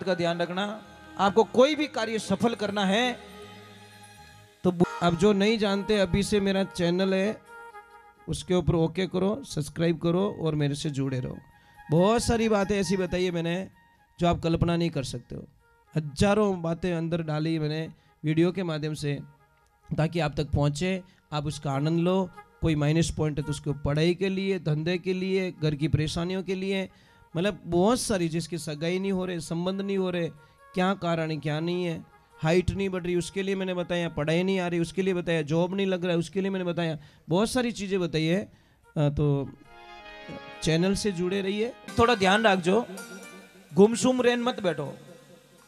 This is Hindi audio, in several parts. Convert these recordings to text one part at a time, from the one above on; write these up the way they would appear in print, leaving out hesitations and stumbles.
का ध्यान रखना, आपको कोई भी कार्य सफल करना है तो अब जो नहीं जानते अभी से मेरा चैनल है उसके ऊपर ओके करो, सब्सक्राइब करो और मेरे से जुड़े रहो। बहुत सारी बातें ऐसी बताई है मैंने जो आप कल्पना नहीं कर सकते हो। हजारों बातें अंदर डाली मैंने वीडियो के माध्यम से ताकि आप तक पहुंचे, आप उसका आनंद लो। कोई माइनस पॉइंट है तो उसको पढ़ाई के लिए, धंधे के लिए, घर की परेशानियों के लिए, मतलब बहुत सारी, जिसकी सगाई नहीं हो रहे, संबंध नहीं हो रहे, क्या कारण है क्या नहीं है, हाइट नहीं बढ़ रही उसके लिए मैंने बताया, पढ़ाई नहीं आ रही उसके लिए बताया, जॉब नहीं लग रहा है उसके लिए मैंने बताया, बहुत सारी चीज़ें बताई है। तो चैनल से जुड़े रहिए। थोड़ा ध्यान रखो, गुमसुम रेन मत बैठो।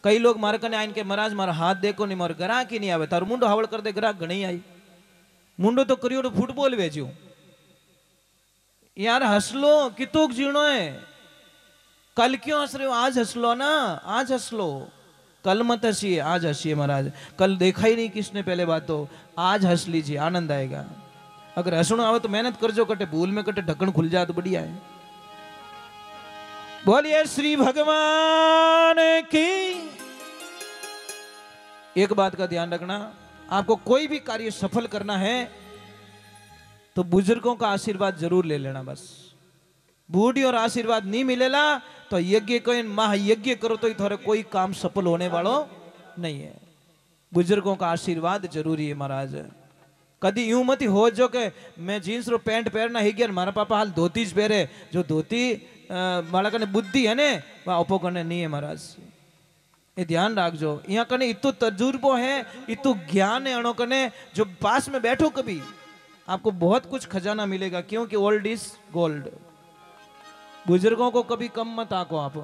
कई लोग मारे कने आइन के महाराज मारा हाथ देखो नहीं, मारो ग्राहक ही नहीं आवे, तारू मुंडो हावड़ कर दे, ग्राहक घणी आई, मुंडो तो करियो तो फुटबॉल वेच्यो यार, हंस लो, कितोक जीणो है, कल क्यों हंस रहे हो, आज हंस लो ना, आज हंस लो, कल मत हंसिए, आज हंसिए महाराज, कल देखा ही नहीं किसने पहले बात, तो आज हंस लीजिए, आनंद आएगा। अगर हंसणो आवे तो मेहनत करजो, कटे भूल में कटे ढक्कन खुल जाए तो बढ़िया है। बोलिए श्री भगवान की। एक बात का ध्यान रखना, आपको कोई भी कार्य सफल करना है तो बुजुर्गों का आशीर्वाद जरूर ले लेना। बस बूढ़ी और आशीर्वाद नहीं मिलेला तो यज्ञ कोई महायज्ञ करो तो थोड़े कोई काम सफल होने वालों नहीं है। बुजुर्गों का आशीर्वाद जरूरी है महाराज। कभी यूं मत हो जो के मैं जीन्स रो पैंट पहनना ही गया, मारा पापा हाल धोती ज पहरे, जो धोती बालक ने बुद्धि है ने वह अपो करने नहीं है महाराज। ये ध्यान रखो, यहाँ कने इतो तजुर्बो है, इतो ज्ञान है अणो कने, जो पास में बैठो कभी आपको बहुत कुछ खजाना मिलेगा, क्योंकि ओल्ड इज गोल्ड। बुजुर्गों को कभी कम मत आको आप।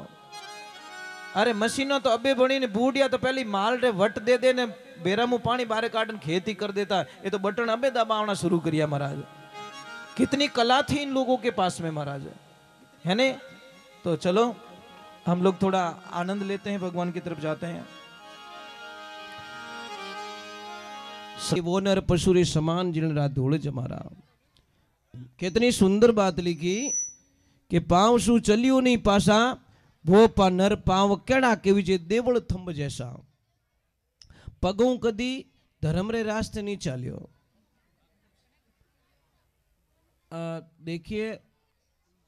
अरे मशीनों तो अबे बनी ने, बूढ़िया तो पहले माल रे वट दे दे ने बेरा मुंह पानी बारे काटन खेती कर देता, ये तो बटन अबे दबावना शुरू करिया महाराज। कितनी कला थी इन लोगों के पास में महाराज, है ने। तो चलो हम लोग थोड़ा आनंद लेते हैं, भगवान की तरफ जाते हैं। वो नर पशुरे समान जिन रात धूल जमारा, कितनी सुंदर बात लिखी कि पांव सु चलियो नहीं पासा, वो पा नर पांव केड़ा के विजय देवल थंब जैसा, पगों कदी धर्म रे रास्ते नहीं चालियो। देखिए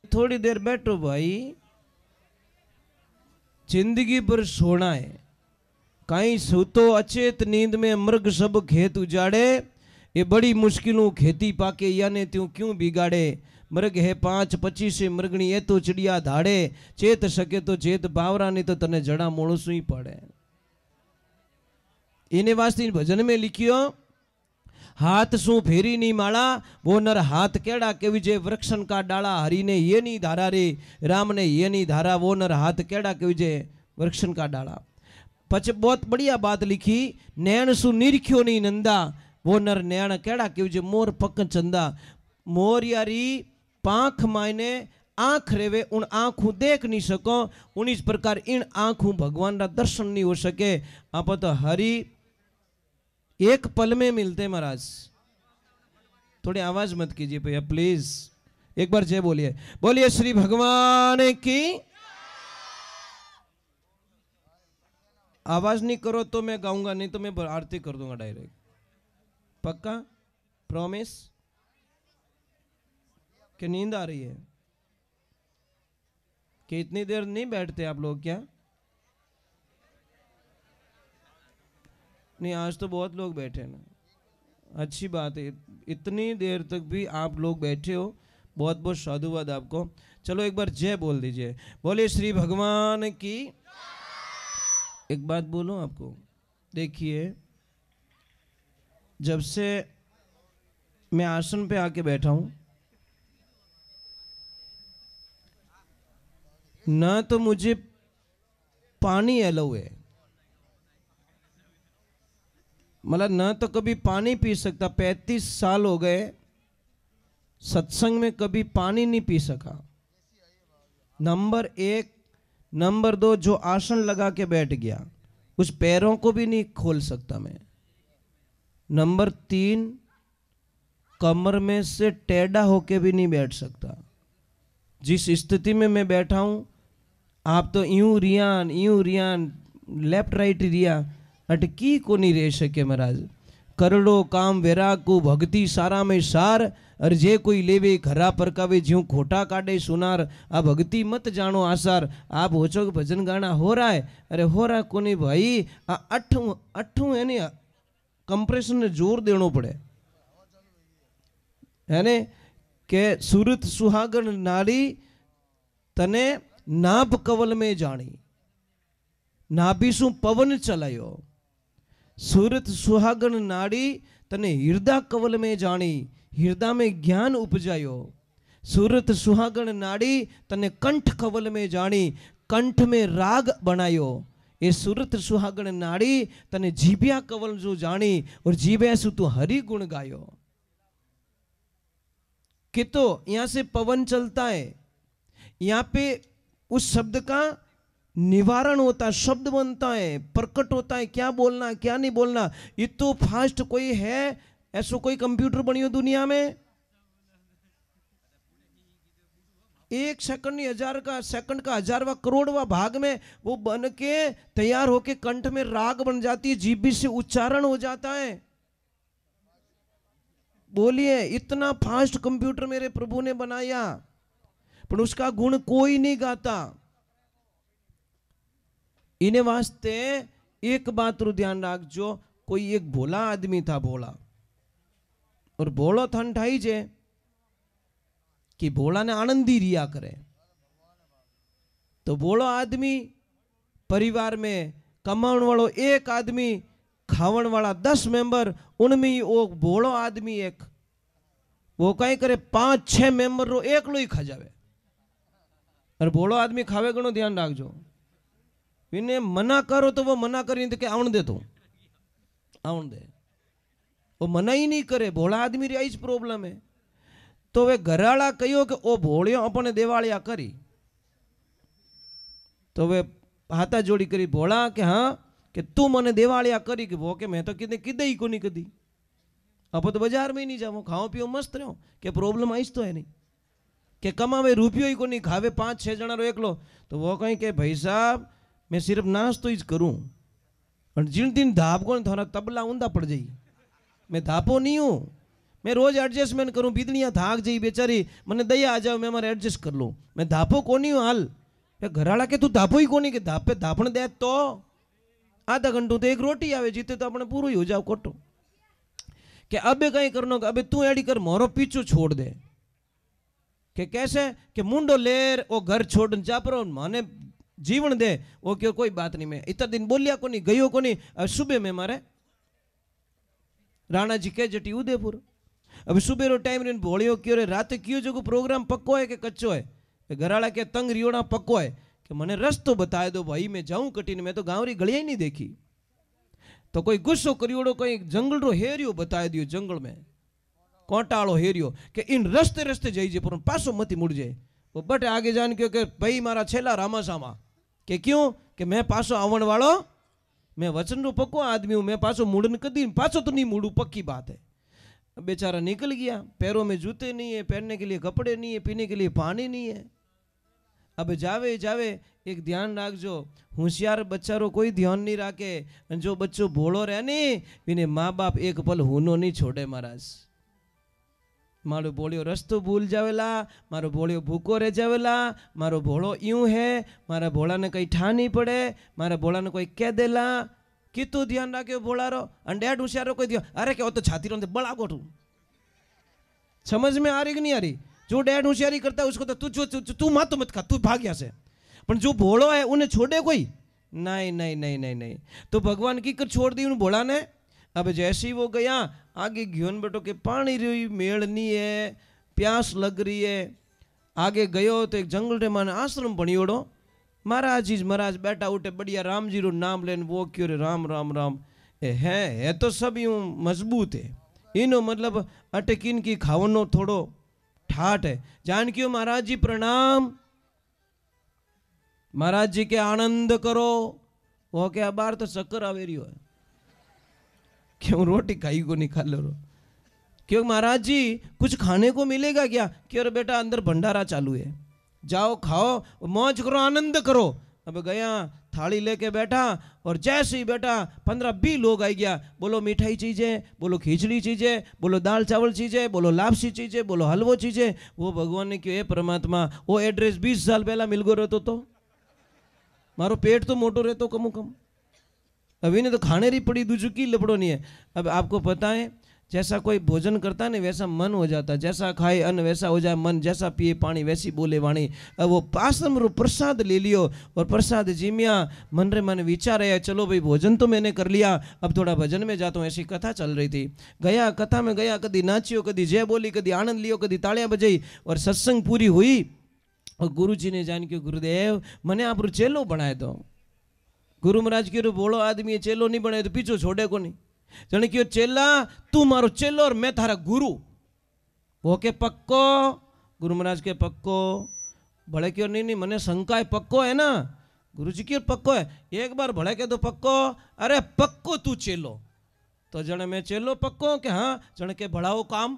थोड़ी देर बैठो भाई, जिंदगी पर सोना है, कहीं सुतो अचेत नींद में मृग सब खेत उजाड़े, ये बड़ी मुश्किलों खेती पाके याने त्यों क्यों बिगाड़े, मृग है 5-25 से मृगणी ये तो चिड़िया धाड़े, चेत सके तो चेत बावरा नहीं तो तने जड़ा मोणसू ही पड़े। इन्हें वास्ते भजन में लिखियो, हाथ सू फेरी नहीं माला, वो नर हाथ केड़ा के विजय वृक्षन का डाला, हरि ने ये नहीं धारा रे, राम ने ये नहीं धारा, वो नर हाथ केड़ा के विजय वृक्षन का डाला। पच बहुत बढ़िया बात लिखी, नैन सु निरख्यो नहीं नंदा, वो नर नैन केड़ा के विजय मोर पक चंदा। मोर यारी पांख मायने आंख रेवे, उन आंखों देख नहीं सको, उन इस प्रकार इन आंखों भगवान का दर्शन नहीं हो सके। आप तो हरि एक पल में मिलते महाराज। थोड़ी आवाज मत कीजिए भैया प्लीज, एक बार जय बोलिए, बोलिए श्री भगवान की। आवाज नहीं करो तो मैं गाऊंगा, नहीं तो मैं आरती कर दूंगा डायरेक्ट। पक्का प्रॉमिस? कि नींद आ रही है? कि इतनी देर नहीं बैठते आप लोग क्या? नहीं आज तो बहुत लोग बैठे ना, अच्छी बात है, इतनी देर तक भी आप लोग बैठे हो, बहुत बहुत साधुवाद आपको। चलो एक बार जय बोल दीजिए, बोलिए श्री भगवान की। एक बात बोलूं आपको, देखिए जब से मैं आसन पे आके बैठा हूं ना, तो मुझे पानी अलाउ है, मतलब न तो कभी पानी पी सकता, 35 साल हो गए सत्संग में कभी पानी नहीं पी सका। नंबर 1, नंबर 2, जो आसन लगा के बैठ गया उस पैरों को भी नहीं खोल सकता मैं। नंबर 3, कमर में से टेढ़ा होके भी नहीं बैठ सकता। जिस स्थिति में मैं बैठा हूं आप तो यूं रियान लेफ्ट राइट रिया अटकी को नहीं रह सके महाराज। करड़ो काम वैराग को भक्ति सारा में सार, और जे कोई लेवे घरा परकावे ज्यों खोटा काटे सुनार। आ भक्ति मत जानो आसार। आप होचो कि भजन गाना हो रहा है, अरे हो रहा कोनी भाई। आ अठू है नहीं, कंप्रेशन ने जोर देनो पड़े है ने के सूरत सुहागन नारी तने नाभ कवल में जानी, नाभीसु पवन चलायो। सूरत सुहागन नाड़ी तने हृदय कवल में जानी, हृदय में ज्ञान उपजायो। सूरत सुहागन नाड़ी तने कंठ कवल में जानी, कंठ में राग बनायो। ये सूरत सुहागन नाड़ी तने जीभ्या कवल जो जानी, और जीभ्या सु तू हरि गुण गायो। कि तो यहां से पवन चलता है, यहां पे उस शब्द का निवारण होता है, शब्द बनता है, प्रकट होता है, क्या बोलना क्या नहीं बोलना। ये तो फास्ट कोई है, ऐसा कोई कंप्यूटर बनी हो दुनिया में? एक सेकंड नहीं, हजार का सेकंड का हजारवा करोड़वा भाग में वो बन के तैयार होके कंठ में राग बन जाती है, जीभ से उच्चारण हो जाता है। बोलिए, इतना फास्ट कंप्यूटर मेरे प्रभु ने बनाया, पर उसका गुण कोई नहीं गाता। इन्हें वास्ते एक बात रू ध्यान रखजो, कोई एक भोला आदमी था, भोला, और भोलो थन ठाई जे कि भोला ने आनंदी रिया करे। तो भोलो आदमी परिवार में कमाने वालों एक आदमी, खावन वाला 10 मेंबर, उनमें वो भोलो आदमी एक, वो कहीं करे 5-6 मेंबर रो एकलो ही खा जावे। और भोलो आदमी खावे घणो ध्यान रखजो, इन्हें मना करो तो वो मना करी तो क्या आवन दे, तो आवन दे, वो मना ही नहीं करे। भोला आदमी री आई प्रॉब्लम है। तो वे घराला कहो कि ओ भोलियो अपने देवालिया करी, तो वे हाथा जोड़ी करी भोला के हाँ कि तू मने देवालिया करी, कि वो के मैं तो किदे ही को नहीं कदी, अब तो बाजार में ही नहीं जाओ, खाओ पियो मस्त रहो, के प्रॉब्लम आईस तो है नहीं, के कमावे रुपयो ही को नहीं, खावे 5-6 जना रो एकलो। तो वो कहीं के भाई साहब मैं सिर्फ नाश्तो ही करूं, और जिन दिन धाप को थोड़ा तबला ऊंधा पड़ जाई, मैं धापो नहीं हूं, मैं रोज एडजस्टमेंट करूं। बीतलियां थाक जाई बेचारी, मने दया आ जाओ, मैं मारे एडजस्ट कर लूं, मैं धापो को नहीं हूं। हाल घराला के तू धापो ही को नहीं, कि धापे धापण दे तो आधा घंटो तो एक रोटी आवे, जीते तो अपने पूरो ही हो जाओ कोटो। कि अबे कहीं करनो, अबे तू एडी कर, मोरो पीछू छोड़ दे। कि कैसे कि मुंडो लेर ओ घर छोड़ जा पर माने जीवन दे। वो क्यों कोई बात नहीं, मैं इतना दिन बोलिया को नहीं, गयो को नहीं। अब सुबह में मारे राणा जी के जटी उदयपुर, अब सुबह रो टाइम रे भोलियो क्यों रे, रात क्यों जो प्रोग्राम पक्को है कि कच्चो है? घराला के तंग रियोड़ा पक्को है, कि मने रस्तो बताए दो भाई, मैं जाऊं कटीने, मैं तो गांव री गलियां ही नहीं देखी। तो कोई गुस्सो करियोड़ो, कोई जंगल रो हेरियो बताए दियो, जंगल में कोटाड़ो हेरियो, कि इन रस्ते रस्ते जाइए पर पासो मती मुड़ जाए। वो बट आगे जान क्यों कि भाई मारा छेला रामा सामा, कि क्यों कि मैं पासो आवन वालो, मैं वचन रो पक्को आदमी हूं, मैं पासो मुड़न कदी पासो तो नहीं मुड़ू, पक्की बात है। बेचारा निकल गया, पैरों में जूते नहीं है, पहनने के लिए कपड़े नहीं है, पीने के लिए पानी नहीं है। अब जावे जावे एक ध्यान रखजो, होशियार बच्चा रो कोई ध्यान नहीं रखे, जो बच्चो भोलो रहे नहीं, इन्हें माँ बाप एक पल हुनो नहीं छोड़े महाराज। मारो भोलियो रस्तो भूल जावेला, मारो भोलियो भूखो रह जावेला, मारो भोलो यूं है, मारा भोला ने कहीं ठा नहीं पड़े, मारा भोला ने कोई कह देला, कितु ध्यान रखे भोला रो। अंडेड होशियारो कोई ध्यान, अरे क्या तो छाती रोंदे बड़ा गोठू, समझ में आ रही कि नहीं आ रही? जो डैड होशियारी करता है उसको तो तू मातो मत खा, तू भाग यहाँ से। पर जो भोलो है उन्हें छोड़े कोई नहीं, नहीं नहीं नहीं नहीं। तो भगवान की कर छोड़ दी उन भोला ने। अब जैसे ही वो गया आगे घियोन बेटो के पानी रही मेड़ नहीं है, प्यास लग रही है। आगे गयो तो एक जंगल रे माने आश्रम बनियोड़ो, महाराज जी महाराज बैठा उठे बढ़िया राम जी रो नाम लेन, वो क्यों रे राम राम राम है तो सब यूं मजबूत है, इनो मतलब अटकिन की खावनो थोड़ो ठाट है। जानकियो महाराज जी प्रणाम, महाराज जी के आनंद करो। वो क्या बार तो चक्कर आवे रियो है, क्यों रोटी खाई को नहीं खा लो, क्यों महाराज जी कुछ खाने को मिलेगा क्या? क्यों रे बेटा अंदर भंडारा चालू है, जाओ खाओ मौज करो आनंद करो। अब गया थाली लेके बैठा और जैसे ही बैठा 15-20 लोग आ गया, बोलो मिठाई चीजें, बोलो खिचड़ी चीजें, बोलो दाल चावल चीजें, बोलो लापसी चीजें, बोलो हलवो चीजें। वो भगवान ने क्यों, हे परमात्मा वो एड्रेस 20 साल पहला मिल गयो रहतो तो मारो पेट तो मोटो रहतो कमो कम, अभी ने तो खाने री पड़ी दूसरी की लपड़ो नहीं है। अब आपको पता है जैसा कोई भोजन करता है ना वैसा मन हो जाता है, जैसा खाए अन्न वैसा हो जाए मन, जैसा पिए पानी वैसी बोले वाणी। अब वो आश्रम रो प्रसाद ले लियो और प्रसाद जीमिया, मन रे मन विचार है चलो भाई भोजन तो मैंने कर लिया, अब थोड़ा भजन में जाता हूँ। ऐसी कथा चल रही थी, गया कथा में गया, कभी नाचियो, कभी जय बोली, कभी आनंद लियो, कभी तालियां बजाई और सत्संग पूरी हुई। और गुरु जी ने जान के गुरुदेव मने आप चेलो बनाए दो। गुरु महाराज की बोलो आदमी चेलो नहीं बनाए तो पीछो छोड़े को नहीं, जने क्यों चेला तू मारो चेलो और मैं थारा गुरु। वो के पक्को, गुरु महाराज के पक्को, भले क्यों नहीं मने शंका है, पक्को है ना? गुरु जी क्यों पक्को है? एक बार भले के तो पक्को, अरे पक्को तू चेलो। तो जने मैं चेलो पक्को के हाँ, जने के बढ़ाओ काम।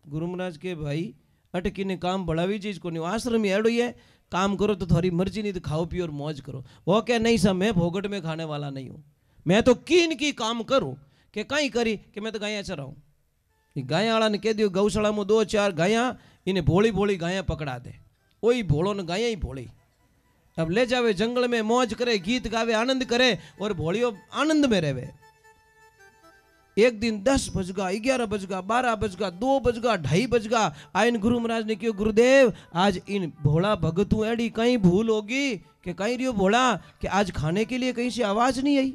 गुरु महाराज के भाई अटकी ने काम बढ़ावी चीज को नहीं, आश्रम ही एड़ो है, काम करो तो थोड़ी मर्जी, नहीं तो खाओ पियो और मौज करो। वो क्या नहीं सब मैं भोगट में खाने वाला नहीं हूँ, मैं तो कीन की काम करूं कि कहीं करी कि मैं तो गाया चराऊं। गाया वाला ने कह दियो गौशाला में 2-4 गाया, इन्हें भोली भोली गाया पकड़ा दे, वही भोलो ने गाया ही भोली। अब ले जावे जंगल में मौज करे, गीत गावे, आनंद करे और भोलियो आनंद में रहे। एक दिन 10 बजगा, 11 बजगा, 12 बजगा, 2 बजगा, 2:30 बजगा, आइन गुरु महाराज ने क्यों गुरुदेव आज इन भोला भगतू एडी कहीं भूल होगी कि कहीं रियो भोला कि आज खाने के लिए कहीं से आवाज नहीं आई।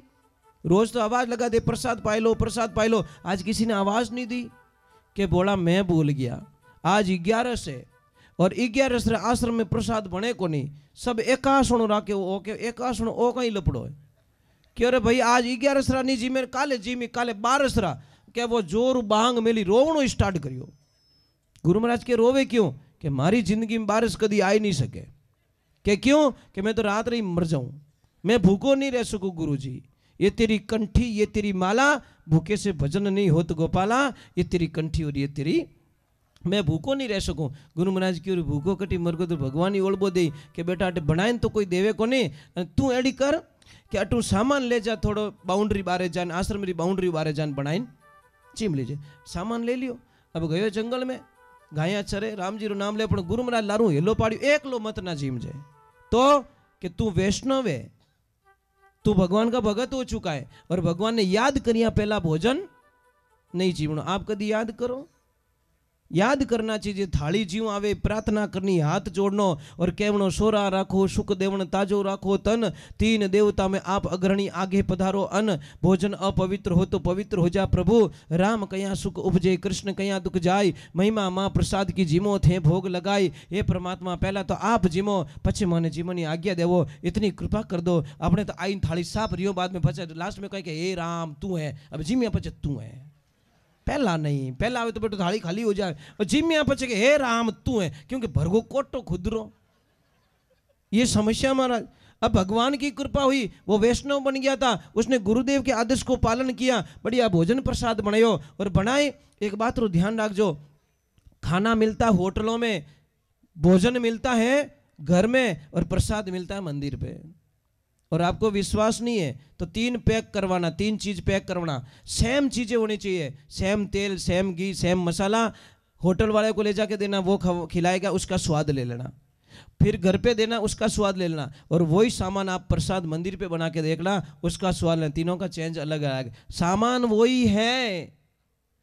रोज तो आवाज लगा दे प्रसाद पाई लो प्रसाद पाई लो, आज किसी ने आवाज नहीं दी कि बोला मैं भूल गया। आज 11 से और 11 से आश्रम में प्रसाद बने को नहीं, सब एकासण राके ओके एकासण ओ कहीं लपड़ो है कि अरे भाई आज 11 नहीं जी मेरे काले जी में काले 12 क्या वो जोर बांग मेली रोवणो स्टार्ट करियो। गुरु महाराज के रोवे क्यों कि मारी जिंदगी में 12 कदी आई नहीं सके, कि क्यों कि मैं तो रात रही मर जाऊं, मैं भूखो नहीं रह सकूं। गुरु जी ये तेरी कंठी ये तेरी माला, भूखे से भजन नहीं होत गोपाला, ये तेरी कंठी और ये तेरी, मैं भूखो नहीं रह सकूं। गुरु महाराज की और भूखो कटी मरगो तो भगवान ही ओळबो दे कि बेटा अटे बनाए तो कोई देवे को नहीं, तू एडी कर कि अटू सामान ले जा, थोड़ो बाउंड्री बारे जान, आश्रम री बाउंड्री बारे जान बनाइन चीम लीजिए। सामान ले लियो, अब गयो जंगल में गाया चरे, राम जी रो नाम ले, पण गुरु महाराज लारू हेलो पाड़ियो, एकलो मत ना जीम जाए तो कि तू वैष्णव है, तू भगवान का भगत हो चुका है और भगवान ने याद करिया पहला भोजन नहीं जीवनो। आप कभी याद करो, याद करना चाहिए। थाली जीव आवे प्रार्थना करनी, हाथ जोड़नो और कहवनो सोरा राखो सुख देवण ताजो राखो तन, 3 देवता में आप अग्रणी आगे पधारो अन, भोजन अपवित्र हो तो पवित्र हो जा प्रभु, राम कया सुख उपजे कृष्ण कया दुख जाय, महिमा माँ प्रसाद की जीमो थे भोग लगाई। हे परमात्मा पहला तो आप जीमो पछे माने जीमोनी आज्ञा देवो, इतनी कृपा कर दो। आपने तो आई थाली साफ रियो, बाद में पचे लास्ट में कहे कि हे राम तू है, अब जीमिया पचे तू है, पहला नहीं, पहला आवे तो बेटो थाली खाली हो जाए और जिम्या पचे के हे राम तू है, क्योंकि भरगो कोटो खुदरो ये समस्या महाराज। अब भगवान की कृपा हुई, वो वैष्णव बन गया था, उसने गुरुदेव के आदेश को पालन किया, बढ़िया भोजन प्रसाद बनायो और बनाए। एक बात रो ध्यान रखजो, खाना मिलता होटलों में, भोजन मिलता है घर में और प्रसाद मिलता है मंदिर पे। और आपको विश्वास नहीं है तो 3 पैक करवाना, 3 चीज पैक करवाना, सेम चीजें होनी चाहिए, सेम तेल सेम घी सेम मसाला। होटल वाले को ले जाके देना, वो खिलाएगा, उसका स्वाद ले लेना, फिर घर पे देना, उसका स्वाद ले लेना, और वही सामान आप प्रसाद मंदिर पे बना के देखना, उसका स्वाद लेना, तीनों का चेंज अलग अलग। सामान वही है,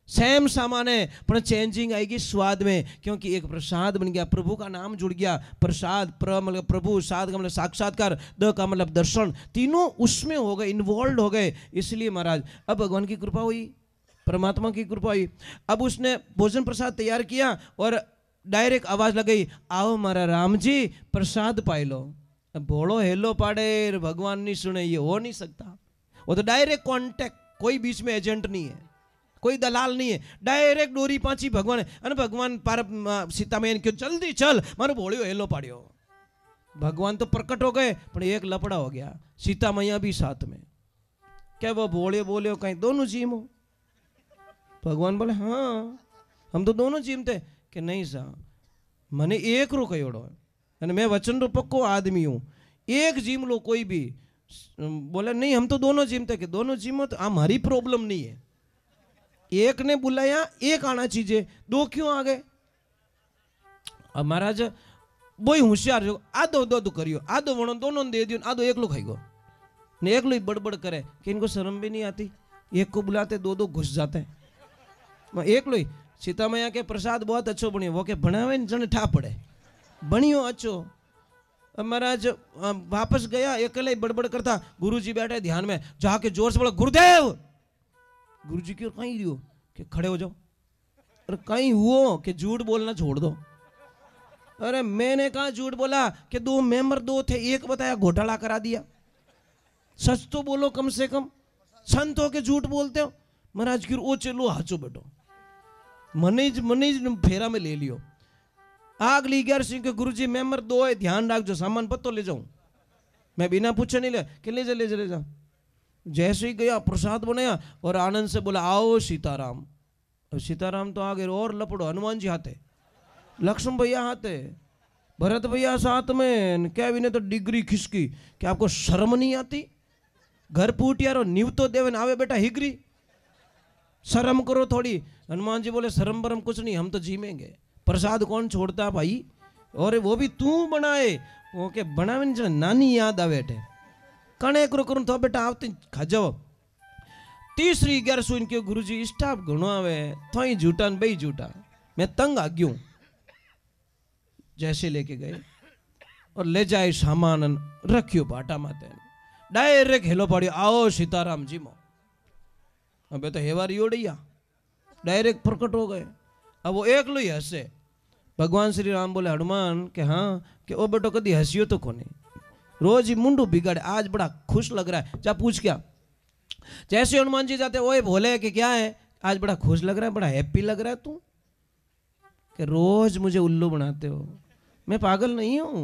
सेम सामान है पर चेंजिंग आएगी स्वाद में, क्योंकि एक प्रसाद बन गया, प्रभु का नाम जुड़ गया। प्रसाद प्र मतलब प्रभु, साध का मतलब साक्षात्कार, द का मतलब दर्शन, तीनों उसमें हो गए, इन्वॉल्व हो गए। इसलिए महाराज अब भगवान की कृपा हुई, परमात्मा की कृपा हुई। अब उसने भोजन प्रसाद तैयार किया और डायरेक्ट आवाज लगाई, आओ मारा राम जी प्रसाद पाई लो। अब भोलो हेलो पाड़े भगवान नहीं सुने, ये हो नहीं सकता। वो तो डायरेक्ट कॉन्टेक्ट, कोई बीच में एजेंट नहीं है, कोई दलाल नहीं है, डायरेक्ट डोरी पाची भगवान। अने भगवान पार सीता मैया क्यों जल्दी चल, मारो भोलियो हेलो पाड़ियो। भगवान तो प्रकट हो गए पर एक लपड़ा हो गया, सीता मैया भी साथ में। क्या वो भोले बोले कहीं दोनों जीम हो? भगवान बोले हाँ हम तो दोनों जीम थे कि नहीं सा, मैंने एक रो कहोड़ो है, मैं वचन रो पक्को आदमी हूँ। एक जिम लो कोई भी, बोले नहीं हम तो दोनों जिमते, कि दोनों जिमो तो हमारी प्रॉब्लम नहीं है। एक ने बुलाया, एक आना चाहिए, दो क्यों आ गए? अब महाराज बोई होशियार जो आधो दो करियो, आधो वणो दोनों ने दे दियो, आधो एकलो खाईगो ने एकलो ही बड़बड़ करे कि इनको शर्म भी नहीं आती, एक को बुलाते दो दो घुस जाते हैं। एकलो ही सीता मैया के प्रसाद बहुत अच्छो बनियो, वो के बनावे ने जने ठा पड़े, बनियो अच्छो। महाराज वापस गया, अकेले बड़बड़ करता, गुरुजी बैठे ध्यान में, जाके जोर से बोला गुरुदेव। गुरुजी क्यों कहीं रियो कि खड़े हो जाओ। अरे कहीं हुओ कि झूठ बोलना छोड़ दो। अरे मैंने कहा झूठ बोला कि दो मेंबर दो थे, एक बताया घोटाला करा दिया। सच तो बोलो कम से कम, संत हो के झूठ बोलते हो। महाराज की ओ चलो हाचो बेटो, मनीज फेरा में ले लियो। आग ली 11 सिंह के गुरुजी मेंबर दो है, ध्यान रख जो सामान पत्तो ले जाऊं, मैं बिना पूछे नहीं ले कि ले जा। जैसे ही गया प्रसाद बनाया और आनंद से बोला आओ सीताराम। सीताराम तो आगे और लपड़ो, हनुमान जी हाथे, लक्ष्मण भैया हाथे, भरत भैया साथ में, क्या भी ने तो डिग्री खिसकी कि आपको शर्म नहीं आती? घर पूट यारो नीव तो देवे आवे बेटा हिगरी, शर्म करो थोड़ी। हनुमान जी बोले शर्म बरम कुछ नहीं, हम तो जीमेंगे, प्रसाद कौन छोड़ता भाई, और वो भी तू बनाए। वो के बनावे नानी याद आवे थे, कणे करो करूँ तो बेटा आवते खा जाओ। तीसरी 11 इनके गुरुजी स्टाफ घणो आवे, थोई झूठा बई झूठा, मैं तंग आ गयूं। जैसे लेके गए और ले जाए सामान रखियो बाटा माते, डायरेक्ट हेलो पड़ियो आओ सीताराम जी मो। अबे तो हेवारी ओडिया डायरेक्ट प्रकट हो गए। अब वो एक लो ही हंसे। भगवान श्री राम बोले हनुमान के हाँ कि ओ बेटो कदी हंसियो तो कोनी, रोज ही मुंडू बिगाड़े, आज बड़ा खुश लग रहा है, जा पूछ क्या। जैसे हनुमान जी जाते ओए भोले कि क्या है, आज बड़ा खुश लग रहा है, बड़ा हैप्पी लग रहा है तू, कि रोज मुझे उल्लू बनाते हो। मैं पागल नहीं हूं,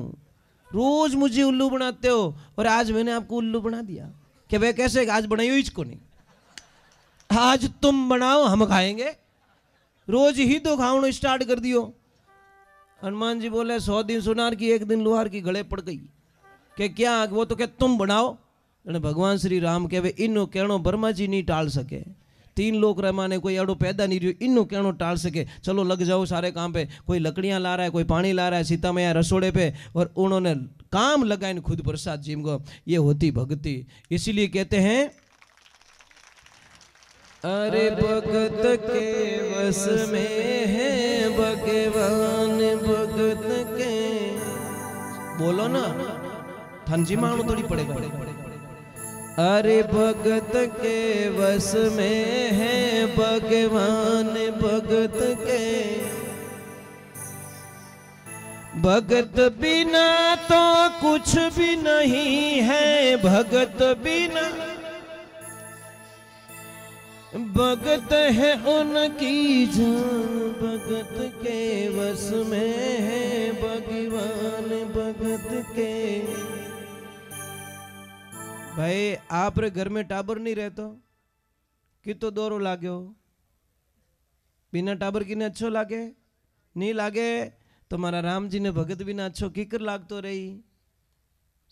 रोज मुझे उल्लू बनाते हो और आज मैंने आपको उल्लू बना दिया। कि भाई कैसे, आज बनाई हुई इसको नहीं, आज तुम बनाओ हम खाएंगे, रोज ही तो खाओ स्टार्ट कर दियो। हनुमान जी बोले 100 दिन सुनार की 1 दिन लोहार की गले पड़ गई। कि क्या, वो तो क्या तुम बनाओ। भगवान श्री राम कहे इनो कहनो ब्रह्मा जी नहीं टाल सके, 3 लोग रमाने कोई अड़ो पैदा नहीं रही, इनो कहनो टाल सके, चलो लग जाओ सारे काम पे। कोई लकड़ियां ला रहा है, कोई पानी ला रहा है, सीता मैया रसोड़े पे, और उन्होंने काम लगाए खुद प्रसाद जी को। ये होती भक्ति। इसीलिए कहते हैं अरे भगत के वस में है भगवान, भगत के, बोलो ना थनजी मानो थोड़ी पड़ेगा। अरे भगत के वस में है भगवान, भगत के, भगत बिना तो कुछ भी नहीं है, भगत बिना, भगत है उनकी जान, भगत के वस में है भगवान, भगत के। भाई आप रे घर में टाबर नहीं रहते कि तो दौरो लागे हो, बिना टाबर की ने अच्छो लागे नहीं लागे। तो मारा राम जी ने भगत बिना अच्छो कीकर लागतो रही।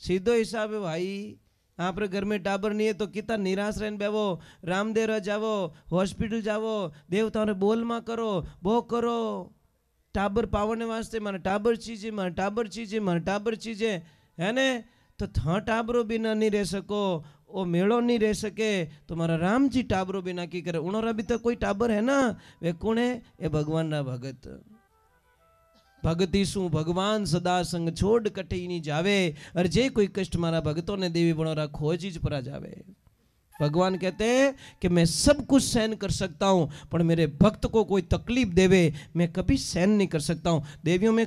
सीधो हिसाब है भाई, आप रे घर में टाबर नहीं है तो कितना निराश रहने बेवो, रामदेव जावो, हॉस्पिटल जावो, देवताओं ने बोल मा करो, वो करो, टाबर पावने वास्ते मारा टाबर चीजे, मारा टाबर चीजे, मारा टाबर चीजे, है ने। तो था टाबरो बिना नहीं रह सको, वो मेड़ो नहीं रह सके, तो मारा राम जी टाबरो बिना की करे। उनोरा भी तो कोई टाबर है ना, वे कौन है, ये भगवान ना भगत। भगती सु भगवान सदा संग छोड़ कटे नहीं जावे, और जे कोई कष्ट मारा भगतों ने देवी बनोरा खोज ही परा जावे। भगवान कहते हैं कि मैं सब कुछ सहन कर सकता हूं, पर मेरे भक्त को कोई तकलीफ देवे मैं कभी सहन नहीं कर सकता हूं। देवियों में